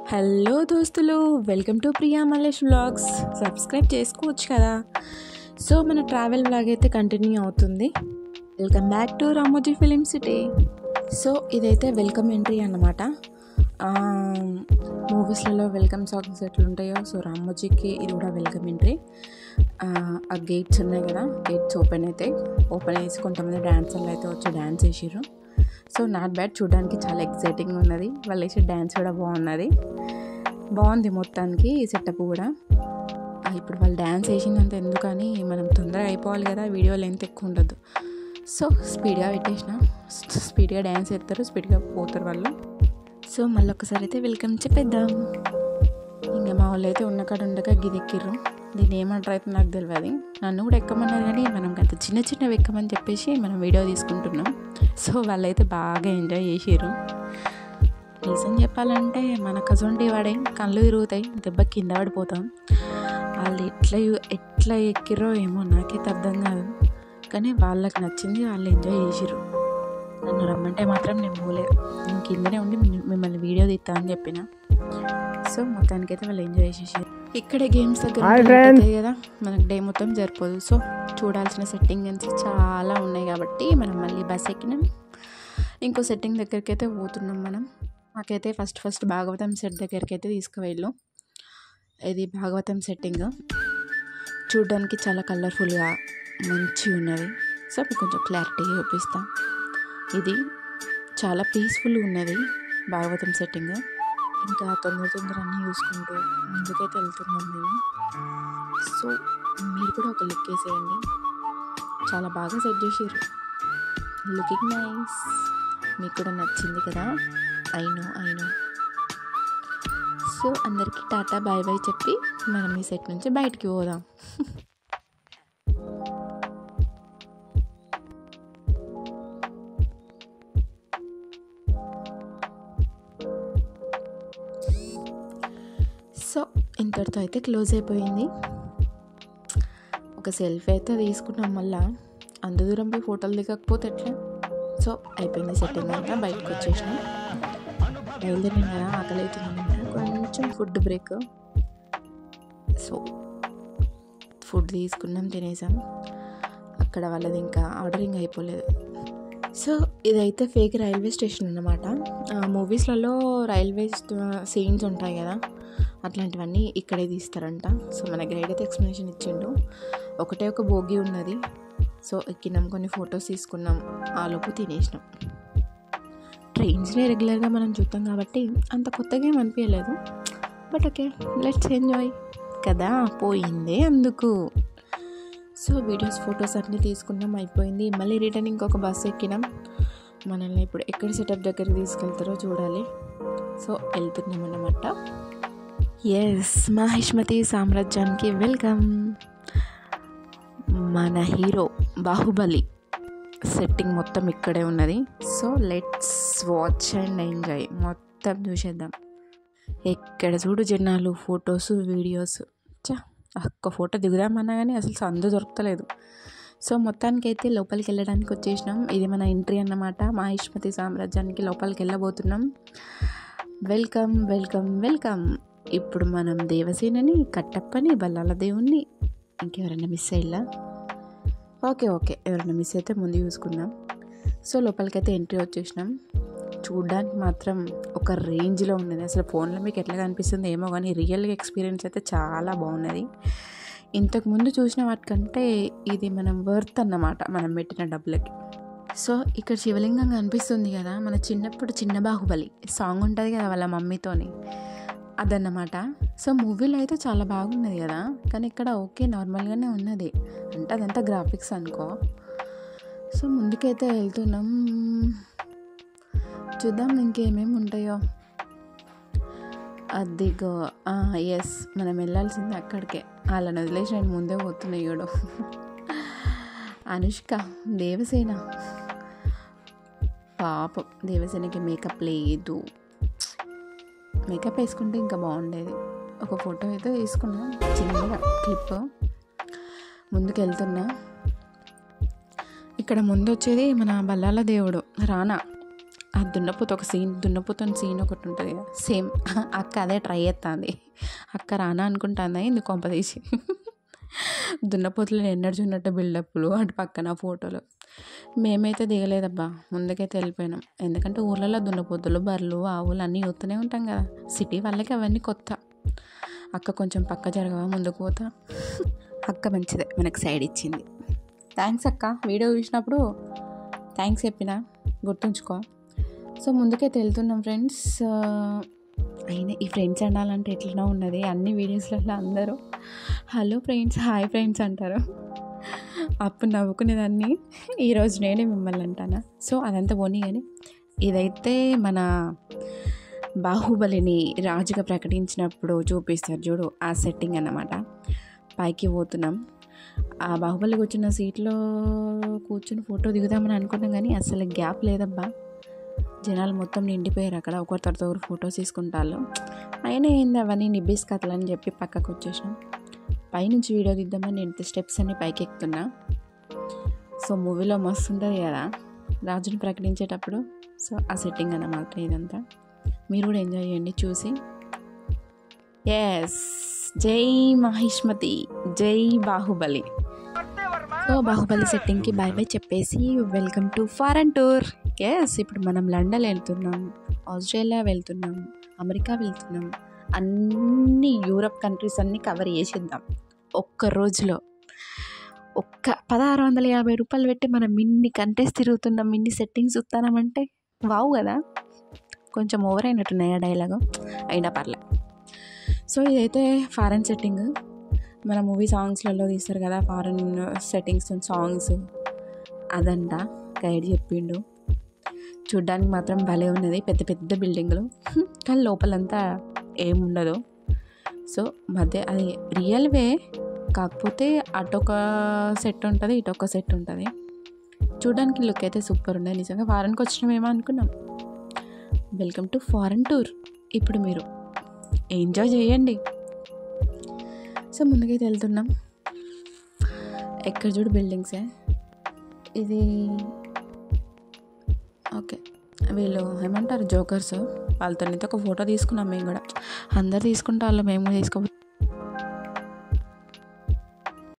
Hello దోస్తులు, welcome to Priya Mallesh vlogs. Subscribe చేసుకోవచ్చు కదా. సో మన ట్రావెల్ వ్లాగ్ అయితే కంటిన్యూ అవుతుంది. Welcome back to Ramoji film city. So ఇదైతే వెల్కమ్ ఎంట్రీ అన్నమాట. మూవీస్లలో వెల్కమ్ సాంగ్స్ ఎట్లుంటాయో, సో రామోజీకి ఇది కూడా వెల్కమ్ ఎంట్రీ. ఆ గేట్స్ ఉన్నాయి కదా, గేట్స్ ఓపెన్ చేసి కొంతమంది డాన్సర్లు అయితే వచ్చి డ్యాన్స్ వేసారు. సో నాట్ బ్యాడ్, చూడడానికి చాలా ఎక్సైటింగ్ ఉన్నది. వాళ్ళు వేసే డ్యాన్స్ కూడా బాగుంది మొత్తానికి. ఈ సెటప్ కూడా ఇప్పుడు వాళ్ళు డ్యాన్స్ వేసిందంత ఎందుకని మనం తొందరగా అయిపోవాలి కదా, వీడియో లెంత్ ఎక్కువ ఉండదు. సో స్పీడ్గా పెట్టేసిన, స్పీడ్గా డ్యాన్స్ వేస్తారు, స్పీడ్గా పోతారు వాళ్ళు. సో మళ్ళీ ఒకసారి అయితే వెల్కమ్ చెప్పేద్దాం. ఇంకా మా వాళ్ళు అయితే ఉన్న కాడ ఉండగా గిదెక్కిర్రు. దీన్ని ఏమంటారు అయితే నాకు తెలియదు. నన్ను కూడా ఎక్కమన్నారు కానీ మనం అంత చిన్నవి ఎక్కమని చెప్పేసి మనం వీడియో తీసుకుంటున్నాం. సో వాళ్ళైతే బాగా ఎంజాయ్ చేసారు. రీజన్ చెప్పాలంటే మన కజొంటి వాడే కళ్ళు తిరుగుతాయి, దెబ్బ కింద పడిపోతాం. వాళ్ళు ఎట్లా ఎక్కిరో ఏమో నాకైతే అర్థం కాదు, కానీ వాళ్ళకి నచ్చింది, వాళ్ళు ఎంజాయ్ చేసారు. నన్ను రమ్మంటే మాత్రం నేను పోలేదు, నేను కిందనే ఉండి మిమ్మల్ని వీడియో తీస్తా అని చెప్పిన. సో మొత్తానికైతే వాళ్ళు ఎంజాయ్ చేసేసారు. ఇక్కడే గేమ్స్ దగ్గర అవుతాయి కదా, మనకు డే మొత్తం సరిపోదు. సో చూడాల్సిన సెట్టింగ్స్ చాలా ఉన్నాయి కాబట్టి మనం మళ్ళీ బస్ ఎక్కినాం. ఇంకో సెట్టింగ్ దగ్గరికి అయితే పోతున్నాం మనం. మాకైతే ఫస్ట్ భాగవతం సెట్ దగ్గరికి అయితే తీసుకువెళ్ళు. ఇది భాగవతం సెట్టింగ్ చూడడానికి చాలా కలర్ఫుల్గా మంచిగా ఉన్నది. సో మీకు కొంచెం క్లారిటీగా చూపిస్తా. ఇది చాలా పీస్ఫుల్గా ఉన్నది భాగవతం సెట్టింగ్. ఇంకా తొందర అన్నీ చూసుకుంటూ ముందుకైతే వెళ్తున్నాం మేము. సో మీరు కూడా ఒక లుక్ వేసేయండి, చాలా బాగా సెట్ చేసారు. Looking nice. మీకు కూడా నచ్చింది కదా. I know. సో అందరికీ టాటా బాయ్ బాయ్ చెప్పి మనం ఈ సెట్ నుంచి బయటికి పోదాం. సో ఇంతటితో అయితే క్లోజ్ అయిపోయింది. ఒక సెల్ఫీ అయితే తీసుకున్నాం. మళ్ళీ అంత దూరం పోయి ఫోటోలు దిగకపోతే ఎట్లా. సో అయిపోయింది సెట్టింగ్ అంతా, బయటకు వచ్చేసినాం. బయలుదేరినాం కదా, ఆకలి అవుతుంది, కొంచెం ఫుడ్ బ్రేక్. సో ఫుడ్ తీసుకున్నాం, తినేసాం. అక్కడ వాళ్ళది ఇంకా ఆర్డరింగ్ అయిపోలేదు. సో ఇదైతే ఫేక్ రైల్వే స్టేషన్ అన్నమాట. మూవీస్లలో రైల్వే సీన్స్ ఉంటాయి కదా, అట్లాంటివన్నీ ఇక్కడే తీస్తారంట. సో మన గైడ్ అయితే ఎక్స్ప్లెనేషన్ ఇచ్చిండు. ఒక బోగి ఉన్నది. సో ఎక్కినాం, కొన్ని ఫొటోస్ తీసుకున్నాం, ఆలోపు తినేసినాం. ట్రైన్స్ని రెగ్యులర్గా మనం చూస్తాం కాబట్టి అంత కొత్తగా ఏం అనిపించలేదు. బట్ ఓకే, లెట్స్ ఎంజాయ్ కదా, పోయిందే అందుకు. సో వీడియోస్ ఫొటోస్ అన్నీ తీసుకున్నాం, అయిపోయింది. మళ్ళీ రిటర్న్ ఇంకొక బస్సు ఎక్కినాం. మనల్ని ఇప్పుడు ఎక్కడ సెటప్ దగ్గరికి తీసుకెళ్తారో చూడాలి. సో వెళ్తున్నాం అన్నమాట. ఎస్, మహిష్మతి సామ్రాజ్యానికి వెల్కమ్. మన హీరో బాహుబలి సెట్టింగ్ మొత్తం ఇక్కడే ఉన్నది. So let's watch and enjoy, మొత్తం చూసేద్దాం. ఎక్కడ చూడు జనాలు, ఫొటోస్, వీడియోస్. ఒక్క ఫోటో దిగుదామన్నా కానీ అసలు సందు దొరకలేదు. సో మొత్తానికైతే లోపలికి వెళ్ళడానికి వచ్చేసినాం. ఇది మన ఎంట్రీ అన్నమాట. మహిష్మతి సామ్రాజ్యానికి లోపలికి వెళ్ళబోతున్నాం. వెల్కమ్. ఇప్పుడు మనం దేవసేనని, కట్టప్పని, బల్లాల దేవుణ్ణి, ఇంకెవరైనా మిస్ అయ్యిలా? ఓకే, ఎవరైనా మిస్ అయితే ముందు చూసుకుందాం. సో లోపలికైతే ఎంట్రీ వచ్చేసినాం. చూడ్డానికి మాత్రం ఒక రేంజ్లో ఉన్నది. అసలు ఫోన్లో మీకు ఎట్లా కనిపిస్తుంది ఏమో కానీ రియల్గా ఎక్స్పీరియన్స్ అయితే చాలా బాగున్నది. ఇంతకుముందు చూసిన వాటికంటే ఇది మనం వర్త్ అన్నమాట, మనం పెట్టిన డబ్బులకి. సో ఇక్కడ శివలింగం కనిపిస్తుంది కదా, మన చిన్నప్పుడు చిన్న బాహుబలి సాంగ్ ఉంటుంది కదా వాళ్ళ మమ్మీతోని, అదన్నమాట. సో మూవీలో అయితే చాలా బాగున్నది కదా, కానీ ఇక్కడ ఓకే నార్మల్గానే ఉన్నది, అంటే అదంతా గ్రాఫిక్స్ అనుకో. సో ముందుకైతే వెళ్తున్నాం, చూద్దాం ఇంకేమేమి ఉంటాయో. అదిగో ఎస్, మనం వెళ్ళాల్సింది అక్కడికే. వాళ్ళని వదిలేసి నేను ముందే పోతున్నాడు. అనుష్క, దేవసేన, పాపం దేవసేనకి మేకప్ లేదు. మేకప్ వేసుకుంటే ఇంకా బాగుండేది. ఒక ఫోటో అయితే తీసుకున్నా, చిన్నగా క్లిప్. ముందుకు వెళ్తున్నా. ఇక్కడ ముందు వచ్చేది మన బల్లాల దేవుడు రానా. దున్నపోతున్న సీన్ ఒకటి ఉంటుంది కదా, సేమ్ అక్క అదే ట్రై చేస్తుంది. అక్క రానా అనుకుంటుందా ఇందుకు కొంపదీసి. దున్నపోతులు ఎన్నర్జీ ఉన్నట్టు బిల్డప్లు, అటు పక్కన ఫోటోలు. మేమైతే దిగలేదబ్బా, ముందుకైతే వెళ్ళిపోయినాం. ఎందుకంటే ఊర్లలో దున్నపోతులు, బర్రెలు, ఆవులు అన్నీ చూస్తూనే ఉంటాం కదా. సిటీ వాళ్ళకి అవన్నీ కొత్త. అక్క కొంచెం పక్క జరగవా, ముందుకు పోతా. అక్క మంచిదే, మనకు సైడ్ ఇచ్చింది. థ్యాంక్స్ అక్క, వీడియో చూసినప్పుడు థ్యాంక్స్ చెప్పినా గుర్తుంచుకో. సో ముందుకైతే వెళ్తున్నాం ఫ్రెండ్స్. అయినా ఈ ఫ్రెండ్స్ అనాలంటే ఎట్లనో ఉన్నది, అన్ని వీడియోస్లలో అందరూ హలో ఫ్రెండ్స్, హాయ్ ఫ్రెండ్స్ అంటారు. అప్పుడు నవ్వుకునేదాన్ని, ఈరోజు నేనే మిమ్మల్ని అంటానా. సో అదంతా పోనీ. కానీ ఇదైతే మన బాహుబలిని రాజుగా ప్రకటించినప్పుడు చూపిస్తారు చూడు, ఆ సెట్టింగ్ అన్నమాట. పైకి పోతున్నాం. ఆ బాహుబలి కూర్చున్న సీట్లో కూర్చుని ఫోటో దిగుదామని అనుకున్నాం, కానీ అసలు గ్యాప్ లేదబ్బా. జనాలు మొత్తం నిండిపోయారు అక్కడ, ఒకరి తర్వాత ఒకరు ఫొటోస్ తీసుకుంటారు. అయినా ఏంది అవన్నీ నిబ్బీస్ కథలు అని చెప్పి పక్కకు వచ్చేసాం. పైనుంచి వీడియో తీద్దామని నేను స్టెప్స్ అన్ని పైకి ఎక్కుతున్నా. సో మూవీలో మస్తు ఉంటుంది కదా రాజుని ప్రకటించేటప్పుడు. సో ఆ సెట్టింగ్ అన్నమాట ఇదంతా. మీరు కూడా ఎంజాయ్ చేయండి చూసి. ఎస్, జై మహిష్మతి, జై బాహుబలి. సో బాహుబలి సెట్టింగ్కి బాయ్ బాయ్ చెప్పేసి welcome to foreign tour. Yes, ఇప్పుడు మనం లండన్ వెళ్తున్నాం, ఆస్ట్రేలియా వెళ్తున్నాం, అమెరికా వెళ్తున్నాం. అన్ని యూరప్ కంట్రీస్ అన్నీ కవర్ చేసేద్దాం ఒక్క రోజులో. 1650 రూపాయలు పెట్టి మనం ఇన్ని కంట్రీస్ తిరుగుతున్నాం, ఇన్ని సెట్టింగ్స్ చూస్తున్నామంటే వావ్ కదా. కొంచెం ఓవర్ అయినట్టున్నాయి ఆ డైలాగు, అయినా పర్లే. సో ఇదైతే ఫారెన్ సెట్టింగ్. మన మూవీ సాంగ్స్లలో తీస్తారు కదా ఫారెన్ సెట్టింగ్స్ సాంగ్స్, అదంట గైడ్ చెప్పిండు. చూడ్డానికి మాత్రం భలే ఉన్నది, పెద్ద పెద్ద బిల్డింగ్లు, కానీ లోపలంతా ఏముండదు. సో మధ్య అది రియల్ వే, కాకపోతే అటొక సెట్ ఉంటుంది, ఇటొక సెట్ ఉంటుంది. చూడడానికి లుక్ అయితే సూపర్ ఉన్నది. నిజంగా ఫారెన్కి వచ్చినామేమో అనుకున్నాం. Welcome to foreign tour. ఇప్పుడు మీరు ఎంజాయ్ చేయండి. సో ముందుకైతే వెళ్తున్నాం. ఎక్కడ చూడు బిల్డింగ్సే. ఇది ఓకే, వీళ్ళు ఏమంటారు జోకర్స్, వాళ్ళతో ఒక ఫోటో తీసుకున్నాం మేము కూడా. అందరు తీసుకుంటే వాళ్ళు మేము కూడా